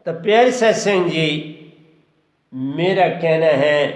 तो प्यारे सत्संग जी, मेरा कहना है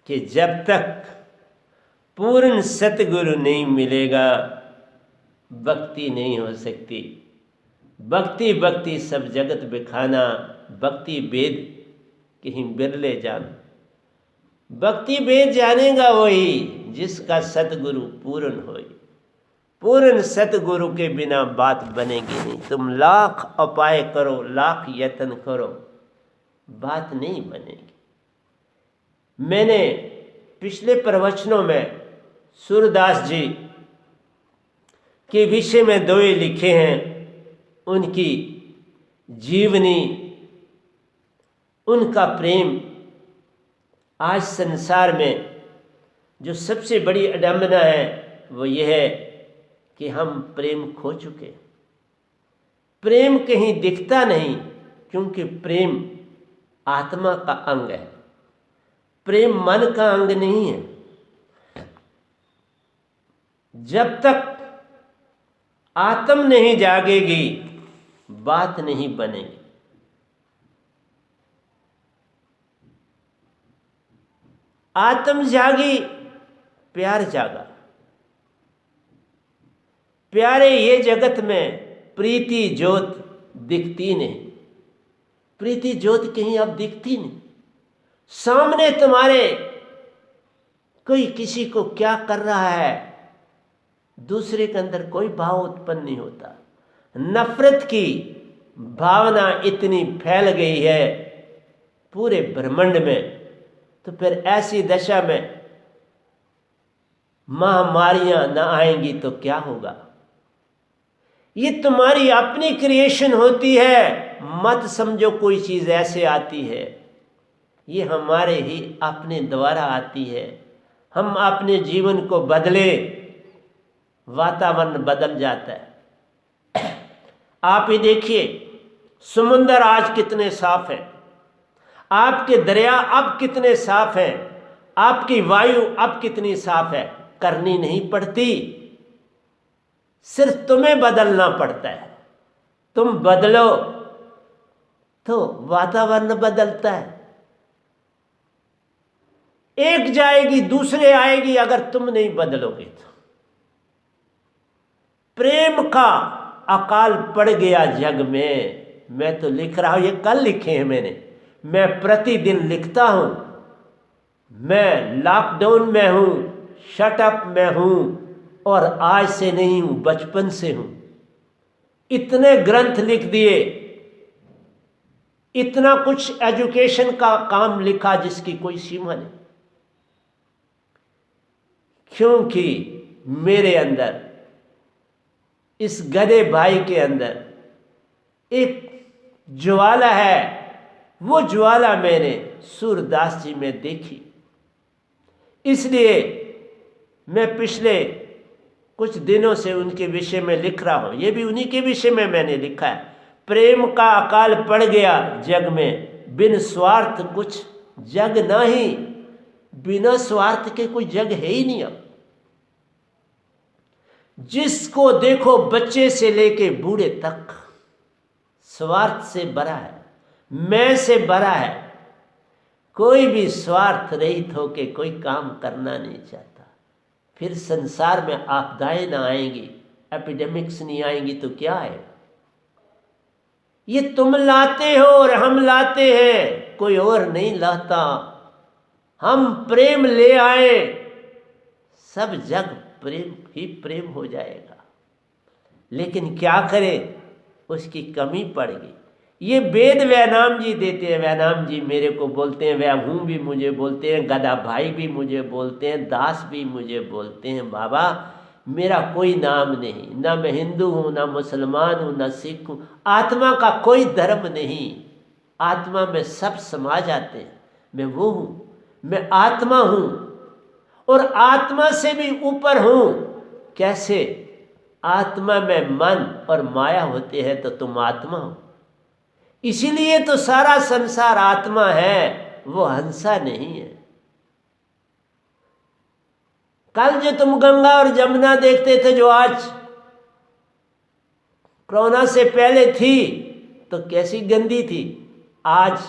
कि जब तक पूर्ण सतगुरु नहीं मिलेगा भक्ति नहीं हो सकती। भक्ति भक्ति सब जगत बिखाना, भक्ति वेद कहीं बिरले जान। भक्ति वेद जानेगा वही जिसका सतगुरु पूर्ण होए। पूर्ण सतगुरु के बिना बात बनेगी नहीं। तुम लाख उपाय करो, लाख यत्न करो, बात नहीं बनेगी। मैंने पिछले प्रवचनों में सूरदास जी के विषय में दोहे लिखे हैं। उनकी जीवनी, उनका प्रेम आज संसार में जो सबसे बड़ी अडंबना है वो ये है कि हम प्रेम खो चुके। प्रेम कहीं दिखता नहीं, क्योंकि प्रेम आत्मा का अंग है, प्रेम मन का अंग नहीं है। जब तक आत्म नहीं जागेगी बात नहीं बनेगी। आत्म जागी, प्यार जागा। प्यारे ये जगत में प्रीति ज्योत दिखती नहीं। प्रीति ज्योत कहीं अब दिखती नहीं। सामने तुम्हारे कोई किसी को क्या कर रहा है, दूसरे के अंदर कोई भाव उत्पन्न नहीं होता। नफरत की भावना इतनी फैल गई है पूरे ब्रह्मांड में, तो फिर ऐसी दशा में महामारियां न आएंगी तो क्या होगा। ये तुम्हारी अपनी क्रिएशन होती है। मत समझो कोई चीज ऐसे आती है, ये हमारे ही अपने द्वारा आती है। हम अपने जीवन को बदले, वातावरण बदल जाता है। आप ही देखिए, समुंदर आज कितने साफ है, आपके दरिया अब कितने साफ हैं, आपकी वायु अब कितनी साफ है। करनी नहीं पड़ती, सिर्फ तुम्हें बदलना पड़ता है। तुम बदलो तो वातावरण बदलता है। एक जाएगी दूसरे आएगी, अगर तुम नहीं बदलोगे तो। प्रेम का अकाल पड़ गया जग में। मैं तो लिख रहा हूं, ये कल लिखे हैं मैंने। मैं प्रतिदिन लिखता हूं। मैं लॉकडाउन में हूं, शटअप में हूं, और आज से नहीं हूं, बचपन से हूं। इतने ग्रंथ लिख दिए, इतना कुछ एजुकेशन का काम लिखा जिसकी कोई सीमा नहीं, क्योंकि मेरे अंदर, इस गधे भाई के अंदर एक ज्वाला है। वो ज्वाला मैंने सूरदास जी में देखी। इसलिए मैं पिछले कुछ दिनों से उनके विषय में लिख रहा हूं। ये भी उन्हीं के विषय में मैंने लिखा है। प्रेम का अकाल पड़ गया जग में, बिन स्वार्थ कुछ जग नहीं। बिना स्वार्थ के कोई जग है ही नहीं। अब जिसको देखो बच्चे से लेके बूढ़े तक स्वार्थ से भरा है, मैं से भरा है। कोई भी स्वार्थ रहित होके कोई काम करना नहीं चाहता। फिर संसार में आपदाएं ना आएंगी, एपिडेमिक्स नहीं आएंगी तो क्या है। ये तुम लाते हो और हम लाते हैं, कोई और नहीं लाता। हम प्रेम ले आए, सब जग प्रेम ही प्रेम हो जाएगा। लेकिन क्या करें, उसकी कमी पड़ गई। ये वेद वैनाम जी देते हैं। वैनाम जी मेरे को बोलते हैं, वैभू भी मुझे बोलते हैं, गदा भाई भी मुझे बोलते हैं, दास भी मुझे बोलते हैं। बाबा मेरा कोई नाम नहीं, ना मैं हिंदू हूँ, ना मुसलमान हूँ, ना सिख हूँ। आत्मा का कोई धर्म नहीं। आत्मा में सब समा जाते हैं। मैं वो हूँ, मैं आत्मा हूँ, और आत्मा से भी ऊपर हूँ। कैसे? आत्मा में मन और माया होते हैं तो तुम आत्मा हो। इसीलिए तो सारा संसार आत्मा है, वो हंसा नहीं है। कल जो तुम गंगा और जमुना देखते थे, जो आज कोरोना से पहले थी, तो कैसी गंदी थी, आज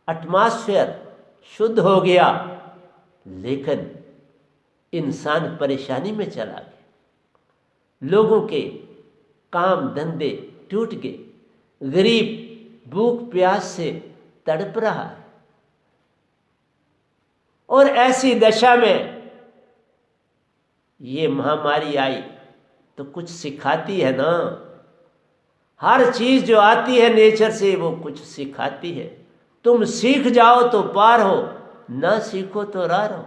एटमॉस्फेयर शुद्ध हो गया, लेकिन इंसान परेशानी में चला गया, लोगों के काम धंधे टूट गए, गरीब भूख प्यास से तड़प रहा है। और ऐसी दशा में ये महामारी आई तो कुछ सिखाती है ना। हर चीज जो आती है नेचर से वो कुछ सिखाती है। तुम सीख जाओ तो पार हो, ना सीखो तो रार हो।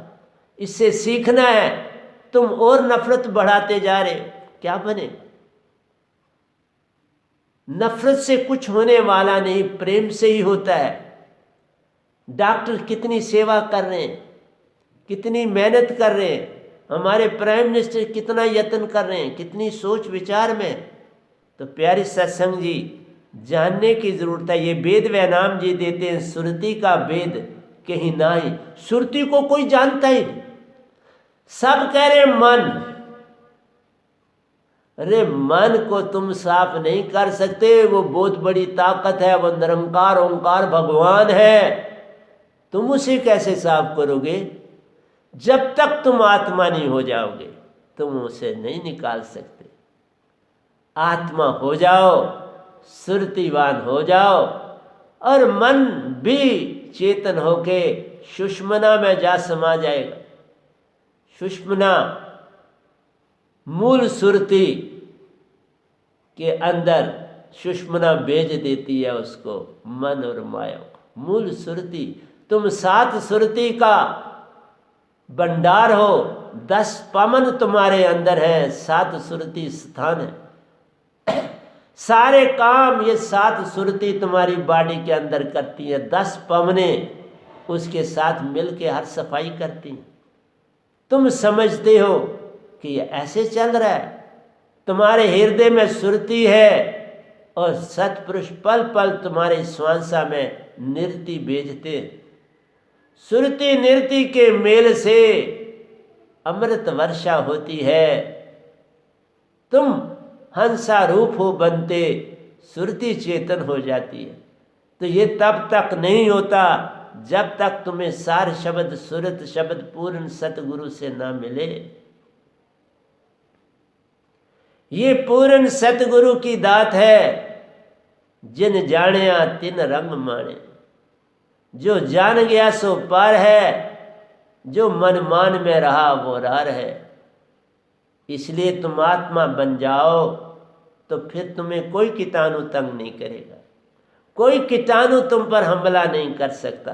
इससे सीखना है, तुम और नफरत बढ़ाते जा रहे हो, क्या बनेगा? नफरत से कुछ होने वाला नहीं, प्रेम से ही होता है। डॉक्टर कितनी सेवा कर रहे हैं, कितनी मेहनत कर रहे हैं, हमारे प्राइम मिनिस्टर कितना यत्न कर रहे हैं, कितनी सोच विचार में। तो प्यारे सत्संग जी, जानने की जरूरत है। ये वेद वैनाम जी देते हैं, सुरति का वेद कहीं नाही, सुरति को कोई जानता ही नहीं। सब कह रहे मन, अरे मन को तुम साफ नहीं कर सकते, वो बहुत बड़ी ताकत है, वो निरंकार ओंकार भगवान है। तुम उसे कैसे साफ करोगे? जब तक तुम आत्मा नहीं हो जाओगे तुम उसे नहीं निकाल सकते। आत्मा हो जाओ, सुरतिवान हो जाओ, और मन भी चेतन होके सुषुम्ना में जा समा जाएगा। सुषुम्ना मूल सुरति के अंदर सुषुम्ना भेज देती है उसको, मन और माया को। मूल सुरति, तुम सात सुरति का भंडार हो, 10 पवन तुम्हारे अंदर है, 7 सुरति स्थान है। सारे काम ये 7 सुरति तुम्हारी बॉडी के अंदर करती है, 10 पवने उसके साथ मिलके हर सफाई करती हैं। तुम समझते हो कि ये ऐसे चल रहा है, तुम्हारे हृदय में सुरति है और सतपुरुष पल पल तुम्हारे श्वासा में नृत्य भेजते। सुरति नृत्य के मेल से अमृत वर्षा होती है। तुम हंसा रूप हो बनते, सुरति चेतन हो जाती है। तो ये तब तक नहीं होता जब तक तुम्हें सार शब्द सुरत शब्द पूर्ण सतगुरु से ना मिले। ये पूर्ण सतगुरु की दात है। जिन जानिया तिन रंग माने, जो जान गया सो पार है, जो मन मान में रहा वो रार है। इसलिए तुम आत्मा बन जाओ तो फिर तुम्हें कोई कीटाणु तंग नहीं करेगा, कोई कीटाणु तुम पर हमला नहीं कर सकता।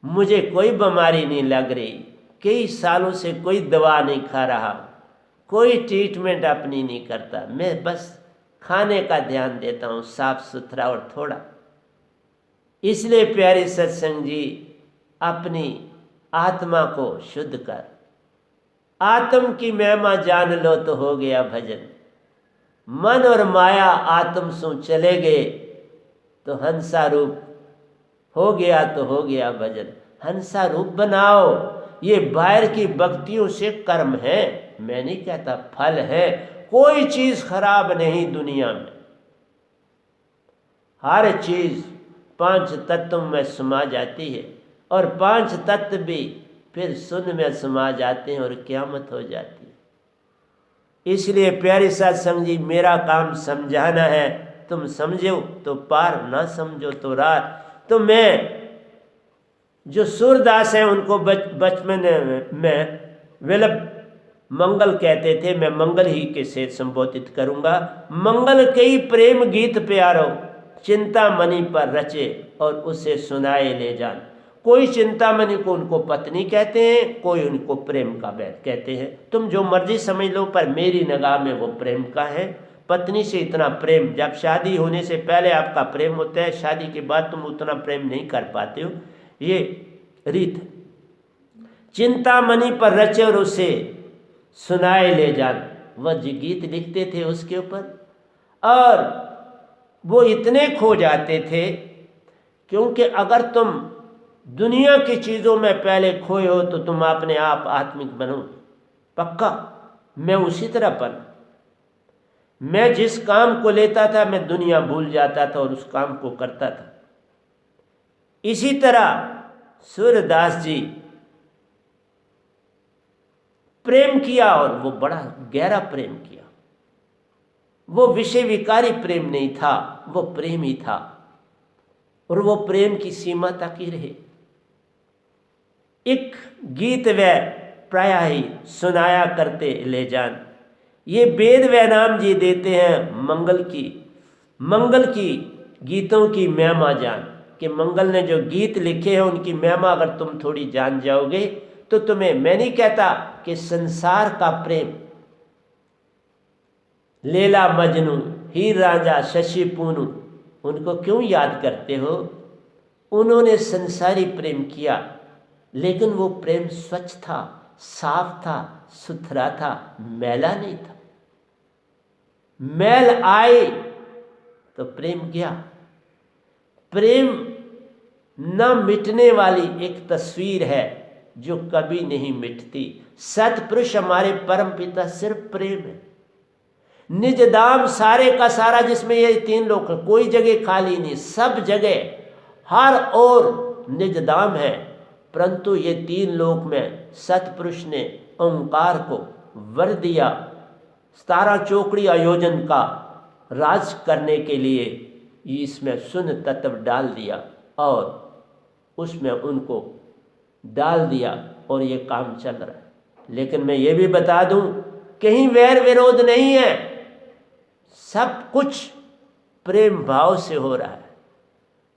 मुझे कोई बीमारी नहीं लग रही, कई सालों से कोई दवा नहीं खा रहा, कोई ट्रीटमेंट अपनी नहीं करता, मैं बस खाने का ध्यान देता हूँ साफ सुथरा और थोड़ा। इसलिए प्यारे सत्संग जी, अपनी आत्मा को शुद्ध कर, आत्म की महिमा जान लो तो हो गया भजन। मन और माया आत्म सो चले गए तो हंसा रूप हो गया तो हो गया भजन। हंसा रूप बनाओ। ये बाहर की भक्तियों से कर्म है, मैं नहीं कहता फल है। कोई चीज खराब नहीं दुनिया में, हर चीज 5 तत्व में समा जाती है और 5 तत्व भी फिर शून्य में समा जाते हैं और क़यामत हो जाती है। इसलिए प्यारे सत्संग जी, मेरा काम समझाना है, तुम समझो तो पार, ना समझो तो रात। तो मैं जो सूरदास हैं उनको बचपन में विलप मंगल कहते थे, मैं मंगल ही के से संबोधित करूंगा। मंगल कई प्रेम गीत प्यारो, चिंता मणि पर रचे और उसे सुनाए ले जान। कोई चिंतामणि को उनको पत्नी कहते हैं, कोई उनको प्रेम का बैल कहते हैं। तुम जो मर्जी समझ लो, पर मेरी निगाह में वो प्रेम का है। पत्नी से इतना प्रेम जब शादी होने से पहले आपका प्रेम होता है, शादी के बाद तुम उतना प्रेम नहीं कर पाते हो, ये रीत। चिंतामणि पर रचे और उसे सुनाए ले जान, वह जो गीत लिखते थे उसके ऊपर, और वो इतने खो जाते थे क्योंकि अगर तुम दुनिया की चीज़ों में पहले खोए हो तो तुम अपने आप आत्मिक बनो, पक्का। मैं उसी तरह बन, मैं जिस काम को लेता था मैं दुनिया भूल जाता था और उस काम को करता था। इसी तरह सूरदास जी प्रेम किया और वो बड़ा गहरा प्रेम किया। वो विषय विकारी प्रेम नहीं था, वो प्रेम ही था और वो प्रेम की सीमा तक ही रहे। एक गीत वे प्रायः ही सुनाया करते ले जान, ये वेद व नाम जी देते हैं मंगल की गीतों की महिमा जान। कि मंगल ने जो गीत लिखे हैं उनकी महिमा अगर तुम थोड़ी जान जाओगे तो तुम्हें, मैं नहीं कहता कि संसार का प्रेम, लैला मजनू हीर रांझा शशि पूनू, उनको क्यों याद करते हो? उन्होंने संसारी प्रेम किया लेकिन वो प्रेम स्वच्छ था, साफ था, सुथरा था, मैला नहीं था। मैल आए तो प्रेम गया। प्रेम न मिटने वाली एक तस्वीर है जो कभी नहीं मिटती। सतपुरुष हमारे परम पिता सिर्फ प्रेम है। निज धाम सारे का सारा, जिसमें ये तीन लोक, कोई जगह खाली नहीं, सब जगह हर ओर निज धाम है। परंतु ये तीन लोक में सतपुरुष ने ओंकार को वर दिया 17 चौकड़ी आयोजन का राज करने के लिए। इसमें शून्य तत्व डाल दिया और उसमें उनको डाल दिया और ये काम चल रहा है। लेकिन मैं ये भी बता दूं, कहीं वैर विरोध नहीं है, सब कुछ प्रेम भाव से हो रहा है,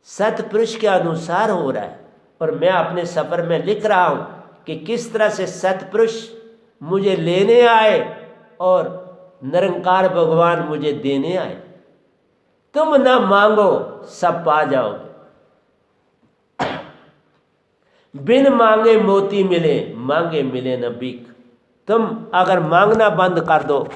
सतपुरुष के अनुसार हो रहा है। और मैं अपने सफ़र में लिख रहा हूं कि किस तरह से सतपुरुष मुझे लेने आए और निरंकार भगवान मुझे देने आए। तुम ना मांगो सब पा जाओगे, बिन मांगे मोती मिले, मांगे मिले न भीख। तुम अगर मांगना बंद कर दो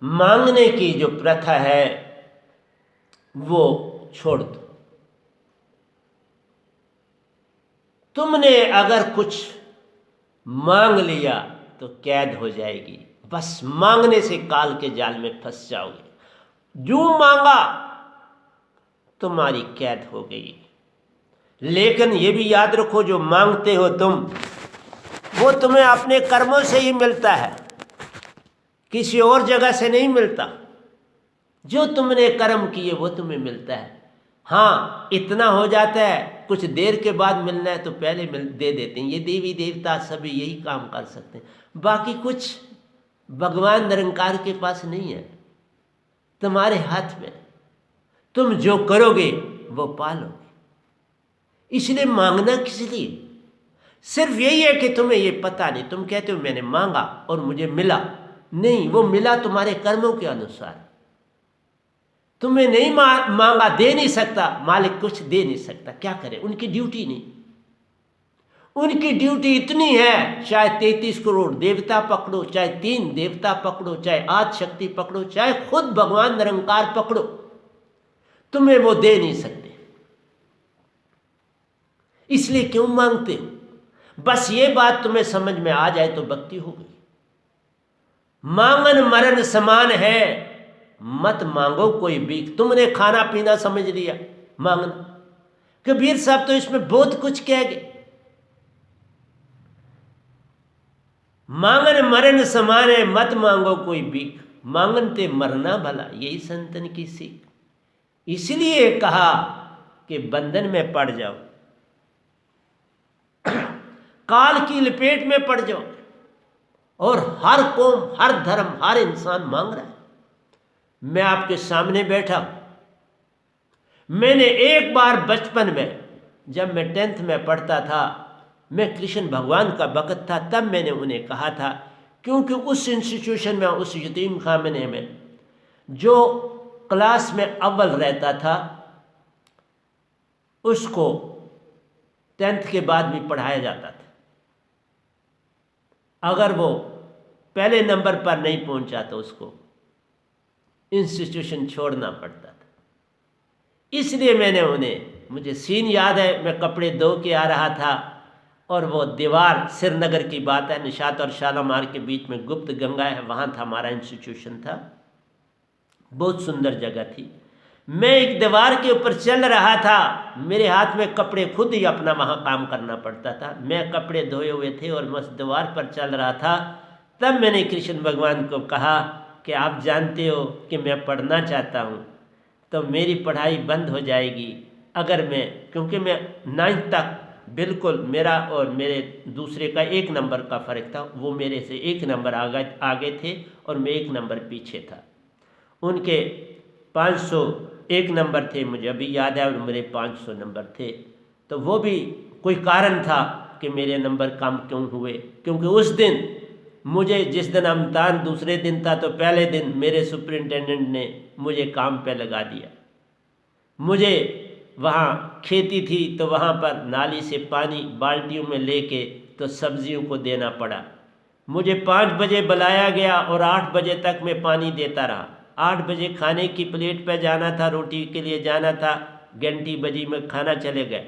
मांगने की जो प्रथा है वो छोड़ दो। तुमने अगर कुछ मांग लिया तो कैद हो जाएगी। बस मांगने से काल के जाल में फंस जाओगे। जो मांगा तुम्हारी कैद हो गई। लेकिन ये भी याद रखो, जो मांगते हो तुम, वो तुम्हें अपने कर्मों से ही मिलता है, किसी और जगह से नहीं मिलता। जो तुमने कर्म किए वो तुम्हें मिलता है। हाँ, इतना हो जाता है, कुछ देर के बाद मिलना है तो पहले दे देते हैं। ये देवी देवता सभी यही काम कर सकते हैं। बाकी कुछ भगवान निरंकार के पास नहीं है, तुम्हारे हाथ में। तुम जो करोगे वो पालोगे। इसलिए मांगना किस लिए? सिर्फ यही है कि तुम्हें ये पता नहीं। तुम कहते हो मैंने मांगा और मुझे मिला। नहीं, वो मिला तुम्हारे कर्मों के अनुसार। तुम्हें नहीं मांगा, दे नहीं सकता मालिक, कुछ दे नहीं सकता। क्या करे, उनकी ड्यूटी नहीं। उनकी ड्यूटी इतनी है, चाहे 33 करोड़ देवता पकड़ो, चाहे 3 देवता पकड़ो, चाहे आदि शक्ति पकड़ो, चाहे खुद भगवान निरंकार पकड़ो, तुम्हें वो दे नहीं सकते। इसलिए क्यों मांगते हो? बस ये बात तुम्हें समझ में आ जाए तो भक्ति हो गई। मांगन मरण समान है, मत मांगो कोई भीख। तुमने खाना पीना समझ लिया मांगना। कबीर साहब तो इसमें बहुत कुछ कह गए। मांगन मरण समान है, मत मांगो कोई भीख। मांगन ते मरना भला, यही संतन की सीख। इसलिए कहा कि बंधन में पड़ जाओ, काल की लपेट में पड़ जाओ। और हर कौम, हर धर्म, हर इंसान मांग रहा है। मैं आपके सामने बैठा, मैंने एक बार बचपन में, जब मैं 10th में पढ़ता था, मैं कृष्ण भगवान का भक्त था, तब मैंने उन्हें कहा था, क्योंकि उस इंस्टीट्यूशन में, उस यतीम खाने में जो क्लास में अव्वल रहता था उसको 10th के बाद भी पढ़ाया जाता था। अगर वो पहले नंबर पर नहीं पहुंचा तो उसको इंस्टीट्यूशन छोड़ना पड़ता था। इसलिए मैंने उन्हें, मुझे सीन याद है, मैं कपड़े धो के आ रहा था और वो दीवार, श्रीनगर की बात है, निशात और शालामार के बीच में गुप्त गंगा है, वहाँ था हमारा इंस्टीट्यूशन था, बहुत सुंदर जगह थी। मैं एक दीवार के ऊपर चल रहा था, मेरे हाथ में कपड़े, खुद ही अपना वहाँ काम करना पड़ता था, मैं कपड़े धोए हुए थे और मैं उस दीवार पर चल रहा था। तब मैंने कृष्ण भगवान को कहा कि आप जानते हो कि मैं पढ़ना चाहता हूँ, तो मेरी पढ़ाई बंद हो जाएगी अगर मैं, क्योंकि मैं 9th तक बिल्कुल, मेरा और मेरे दूसरे का 1 नंबर का फ़र्क था, वो मेरे से 1 नंबर आगे थे और मैं 1 नंबर पीछे था। उनके 501 नंबर थे, मुझे अभी याद है, और मेरे 500 नंबर थे। तो वो भी कोई कारण था कि मेरे नंबर कम क्यों हुए, क्योंकि उस दिन मुझे, जिस दिन इम्तिहान दूसरे दिन था, तो पहले दिन मेरे सुपरिटेंडेंट ने मुझे काम पे लगा दिया। मुझे वहाँ खेती थी तो वहाँ पर नाली से पानी बाल्टियों में लेके तो सब्जियों को देना पड़ा। मुझे 5 बजे बुलाया गया और 8 बजे तक मैं पानी देता रहा। 8 बजे खाने की प्लेट पे जाना था, रोटी के लिए जाना था, घंटी बजी में खाना चले गए।